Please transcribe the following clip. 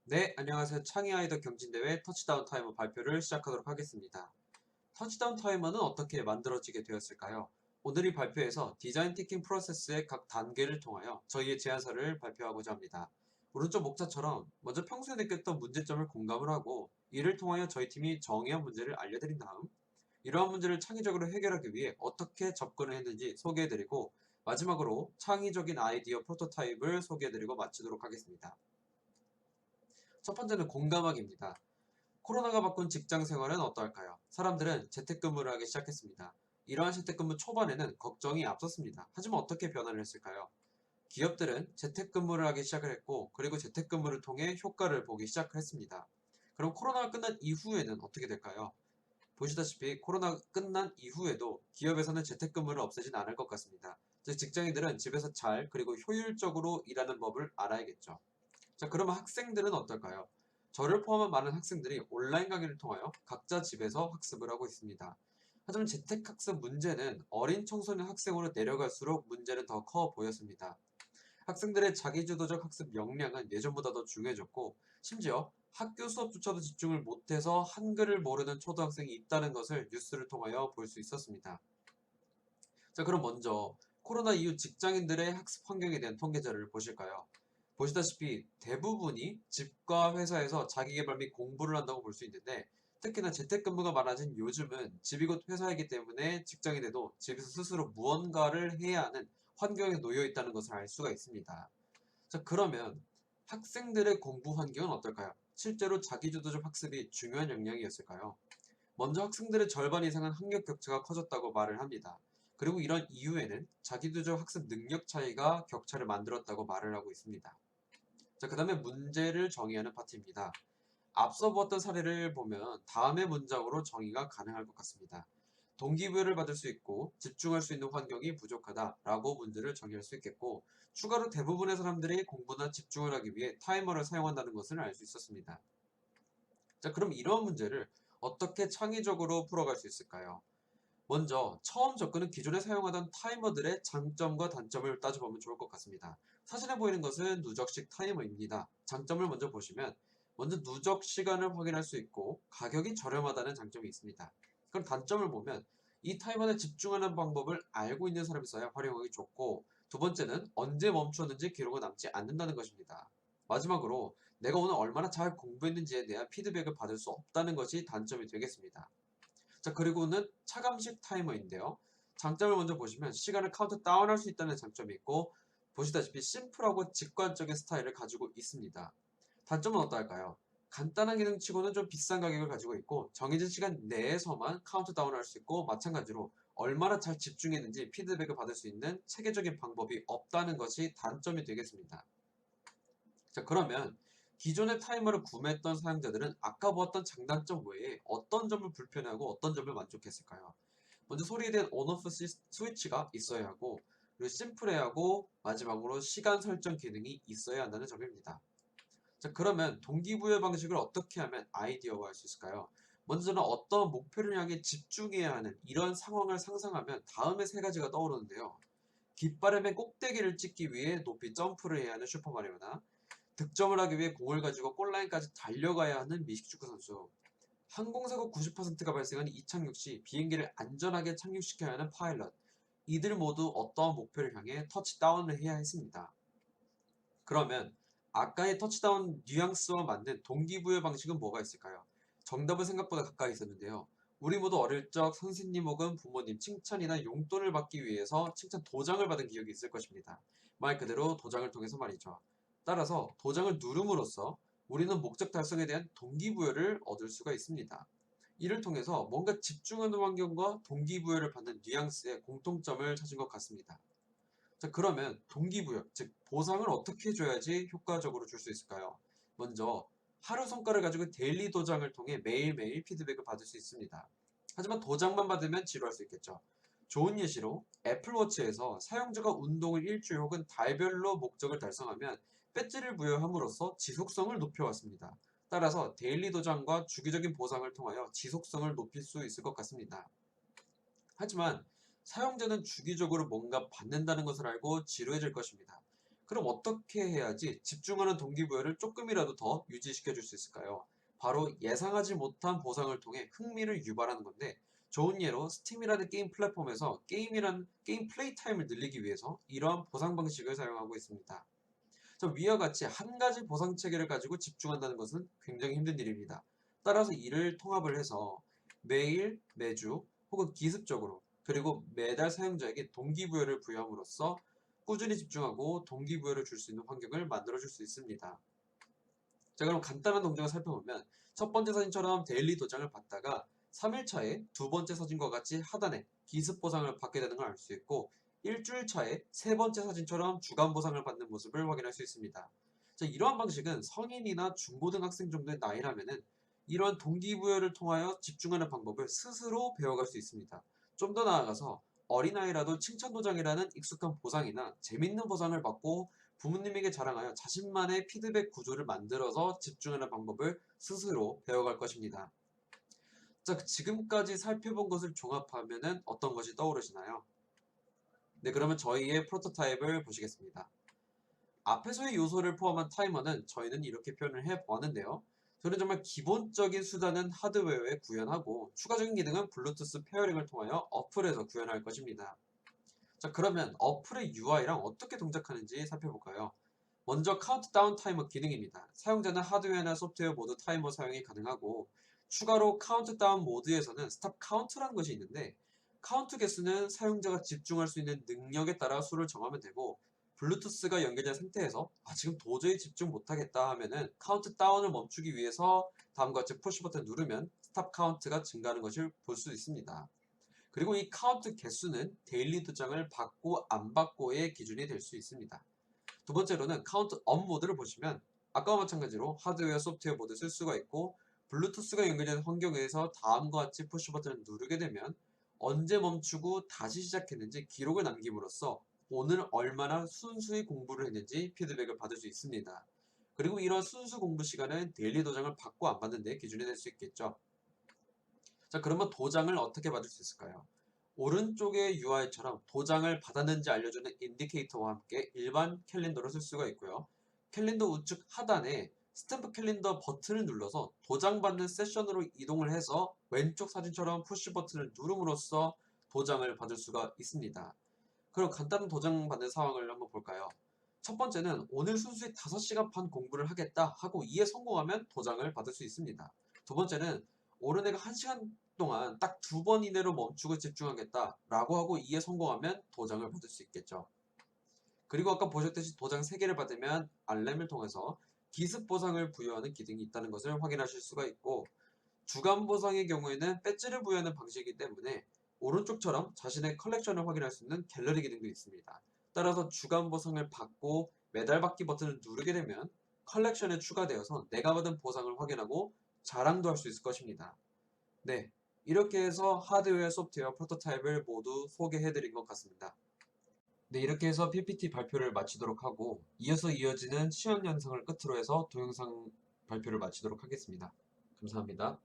네, 안녕하세요. 창의 아이더 경진대회 터치다운 타이머 발표를 시작하도록 하겠습니다. 터치다운 타이머는 어떻게 만들어지게 되었을까요? 오늘 이 발표에서 디자인 티킹 프로세스의 각 단계를 통하여 저희의 제안서를 발표하고자 합니다. 오른쪽 목차처럼 먼저 평소에 느꼈던 문제점을 공감을 하고 이를 통하여 저희 팀이 정의한 문제를 알려드린 다음 이러한 문제를 창의적으로 해결하기 위해 어떻게 접근을 했는지 소개해드리고 마지막으로 창의적인 아이디어 프로토타입을 소개해드리고 마치도록 하겠습니다. 첫 번째는 공감하기입니다. 코로나가 바꾼 직장 생활은 어떠할까요? 사람들은 재택근무를 하기 시작했습니다. 이러한 재택근무 초반에는 걱정이 앞섰습니다. 하지만 어떻게 변화를 했을까요? 기업들은 재택근무를 하기 시작을 했고, 그리고 재택근무를 통해 효과를 보기 시작을 했습니다. 그럼 코로나가 끝난 이후에는 어떻게 될까요? 보시다시피 코로나가 끝난 이후에도 기업에서는 재택근무를 없애진 않을 것 같습니다. 즉 직장인들은 집에서 잘 그리고 효율적으로 일하는 법을 알아야겠죠. 자, 그러면 학생들은 어떨까요? 저를 포함한 많은 학생들이 온라인 강의를 통하여 각자 집에서 학습을 하고 있습니다. 하지만 재택학습 문제는 어린 청소년 학생으로 내려갈수록 문제는 더 커 보였습니다. 학생들의 자기주도적 학습 역량은 예전보다 더 중요해졌고, 심지어 학교 수업조차도 집중을 못해서 한글을 모르는 초등학생이 있다는 것을 뉴스를 통하여 볼 수 있었습니다. 자, 그럼 먼저 코로나 이후 직장인들의 학습 환경에 대한 통계 자료를 보실까요? 보시다시피 대부분이 집과 회사에서 자기계발 및 공부를 한다고 볼 수 있는데, 특히나 재택근무가 많아진 요즘은 집이 곧 회사이기 때문에 직장인에도 집에서 스스로 무언가를 해야 하는 환경에 놓여 있다는 것을 알 수가 있습니다. 자, 그러면 학생들의 공부 환경은 어떨까요? 실제로 자기주도적 학습이 중요한 역량이었을까요? 먼저 학생들의 절반 이상은 학력 격차가 커졌다고 말을 합니다. 그리고 이런 이유에는 자기주도적 학습 능력 차이가 격차를 만들었다고 말을 하고 있습니다. 자, 그 다음에 문제를 정의하는 파트입니다. 앞서 보았던 사례를 보면 다음의 문장으로 정의가 가능할 것 같습니다. 동기부여를 받을 수 있고 집중할 수 있는 환경이 부족하다라고 문제를 정의할 수 있겠고, 추가로 대부분의 사람들이 공부나 집중을 하기 위해 타이머를 사용한다는 것을 알 수 있었습니다. 자, 그럼 이런 문제를 어떻게 창의적으로 풀어갈 수 있을까요? 먼저 처음 접근은 기존에 사용하던 타이머들의 장점과 단점을 따져보면 좋을 것 같습니다. 사진에 보이는 것은 누적식 타이머입니다. 장점을 먼저 보시면 먼저 누적 시간을 확인할 수 있고 가격이 저렴하다는 장점이 있습니다. 그럼 단점을 보면 이 타이머에 집중하는 방법을 알고 있는 사람이 써야 활용하기 좋고, 두 번째는 언제 멈추었는지 기록은 남지 않는다는 것입니다. 마지막으로 내가 오늘 얼마나 잘 공부했는지에 대한 피드백을 받을 수 없다는 것이 단점이 되겠습니다. 자, 그리고는 차감식 타이머인데요. 장점을 먼저 보시면 시간을 카운트 다운할 수 있다는 장점이 있고, 보시다시피 심플하고 직관적인 스타일을 가지고 있습니다. 단점은 어떨까요? 간단한 기능치고는 좀 비싼 가격을 가지고 있고, 정해진 시간 내에서만 카운트 다운할 수 있고, 마찬가지로 얼마나 잘 집중했는지 피드백을 받을 수 있는 체계적인 방법이 없다는 것이 단점이 되겠습니다. 자, 그러면 기존의 타이머를 구매했던 사용자들은 아까 보았던 장단점 외에 어떤 점을 불편해하고 어떤 점을 만족했을까요? 먼저 소리에 대한 온오프 스위치가 있어야 하고, 그리고 심플해야 하고, 마지막으로 시간 설정 기능이 있어야 한다는 점입니다. 자, 그러면 동기부여 방식을 어떻게 하면 아이디어화할 수 있을까요? 먼저 는 어떤 목표를 향해 집중해야 하는 이런 상황을 상상하면 다음에 세 가지가 떠오르는데요. 깃발의 꼭대기를 찍기 위해 높이 점프를 해야 하는 슈퍼마리오나, 득점을 하기 위해 공을 가지고 골라인까지 달려가야 하는 미식축구 선수, 항공사고 90%가 발생하는 이착륙 시 비행기를 안전하게 착륙시켜야 하는 파일럿, 이들 모두 어떠한 목표를 향해 터치다운을 해야 했습니다. 그러면 아까의 터치다운 뉘앙스와 맞는 동기부여 방식은 뭐가 있을까요? 정답은 생각보다 가까이 있었는데요. 우리 모두 어릴 적 선생님 혹은 부모님 칭찬이나 용돈을 받기 위해서 칭찬 도장을 받은 기억이 있을 것입니다. 말 그대로 도장을 통해서 말이죠. 따라서 도장을 누름으로써 우리는 목적 달성에 대한 동기부여를 얻을 수가 있습니다. 이를 통해서 뭔가 집중하는 환경과 동기부여를 받는 뉘앙스의 공통점을 찾은 것 같습니다. 자, 그러면 동기부여, 즉 보상을 어떻게 줘야지 효과적으로 줄 수 있을까요? 먼저 하루 성과를 가지고 데일리 도장을 통해 매일매일 피드백을 받을 수 있습니다. 하지만 도장만 받으면 지루할 수 있겠죠. 좋은 예시로 애플워치에서 사용자가 운동을 일주일 혹은 달별로 목적을 달성하면 배지를 부여함으로써 지속성을 높여왔습니다. 따라서 데일리 도장과 주기적인 보상을 통하여 지속성을 높일 수 있을 것 같습니다. 하지만 사용자는 주기적으로 뭔가 받는다는 것을 알고 지루해질 것입니다. 그럼 어떻게 해야지 집중하는 동기부여를 조금이라도 더 유지시켜 줄 수 있을까요? 바로 예상하지 못한 보상을 통해 흥미를 유발하는 건데, 좋은 예로 스팀이라는 게임 플랫폼에서 게임 플레이 타임을 늘리기 위해서 이러한 보상 방식을 사용하고 있습니다. 위와 같이 한 가지 보상 체계를 가지고 집중한다는 것은 굉장히 힘든 일입니다. 따라서 이를 통합을 해서 매일, 매주 혹은 기습적으로, 그리고 매달 사용자에게 동기부여를 부여함으로써 꾸준히 집중하고 동기부여를 줄 수 있는 환경을 만들어 줄 수 있습니다. 자, 그럼 간단한 동작을 살펴보면 첫 번째 사진처럼 데일리 도장을 받다가 3일 차에 두 번째 사진과 같이 하단에 기습 보상을 받게 되는 걸 알 수 있고, 일주일 차에 세 번째 사진처럼 주간 보상을 받는 모습을 확인할 수 있습니다. 자, 이러한 방식은 성인이나 중고등학생 정도의 나이라면은 이러한 동기부여를 통하여 집중하는 방법을 스스로 배워갈 수 있습니다. 좀 더 나아가서 어린아이라도 칭찬 도장이라는 익숙한 보상이나 재밌는 보상을 받고 부모님에게 자랑하여 자신만의 피드백 구조를 만들어서 집중하는 방법을 스스로 배워갈 것입니다. 자, 지금까지 살펴본 것을 종합하면 어떤 것이 떠오르시나요? 네, 그러면 저희의 프로토타입을 보시겠습니다. 앞에서의 요소를 포함한 타이머는 저희는 이렇게 표현을 해보았는데요. 저는 정말 기본적인 수단은 하드웨어에 구현하고 추가적인 기능은 블루투스 페어링을 통하여 어플에서 구현할 것입니다. 자, 그러면 어플의 UI랑 어떻게 동작하는지 살펴볼까요? 먼저 카운트다운 타이머 기능입니다. 사용자는 하드웨어나 소프트웨어 모두 타이머 사용이 가능하고, 추가로 카운트다운 모드에서는 스탑 카운트라는 것이 있는데, 카운트 개수는 사용자가 집중할 수 있는 능력에 따라 수를 정하면 되고, 블루투스가 연결된 상태에서 지금 도저히 집중 못하겠다 하면은 카운트다운을 멈추기 위해서 다음과 같이 푸시 버튼을 누르면 스탑 카운트가 증가하는 것을 볼 수 있습니다. 그리고 이 카운트 개수는 데일리 도장을 받고 안 받고의 기준이 될 수 있습니다. 두 번째로는 카운트 업 모드를 보시면 아까와 마찬가지로 하드웨어, 소프트웨어 모두 쓸 수가 있고, 블루투스가 연결된 환경에서 다음과 같이 푸시 버튼을 누르게 되면 언제 멈추고 다시 시작했는지 기록을 남김으로써 오늘 얼마나 순수히 공부를 했는지 피드백을 받을 수 있습니다. 그리고 이런 순수 공부 시간은 데일리 도장을 받고 안 받는 데 기준이 될 수 있겠죠. 자, 그러면 도장을 어떻게 받을 수 있을까요? 오른쪽의 UI처럼 도장을 받았는지 알려주는 인디케이터와 함께 일반 캘린더를 쓸 수가 있고요. 캘린더 우측 하단에 스탬프 캘린더 버튼을 눌러서 도장 받는 세션으로 이동을 해서 왼쪽 사진처럼 푸시 버튼을 누름으로써 도장을 받을 수가 있습니다. 그럼 간단한 도장 받는 상황을 한번 볼까요? 첫 번째는 오늘 순수히 5시간 반 공부를 하겠다 하고 이에 성공하면 도장을 받을 수 있습니다. 두 번째는 오른애가 1시간 동안 딱 2번 이내로 멈추고 집중하겠다 라고 하고 이에 성공하면 도장을 받을 수 있겠죠. 그리고 아까 보셨듯이 도장 3개를 받으면 알람을 통해서 기습 보상을 부여하는 기능이 있다는 것을 확인하실 수가 있고, 주간 보상의 경우에는 배지를 부여하는 방식이기 때문에 오른쪽처럼 자신의 컬렉션을 확인할 수 있는 갤러리 기능도 있습니다. 따라서 주간 보상을 받고 매달 받기 버튼을 누르게 되면 컬렉션에 추가되어서 내가 받은 보상을 확인하고 자랑도 할 수 있을 것입니다. 네, 이렇게 해서 하드웨어, 소프트웨어 프로토타입을 모두 소개해드린 것 같습니다. 네, 이렇게 해서 PPT 발표를 마치도록 하고, 이어서 이어지는 시험 영상을 끝으로 해서 동영상 발표를 마치도록 하겠습니다. 감사합니다.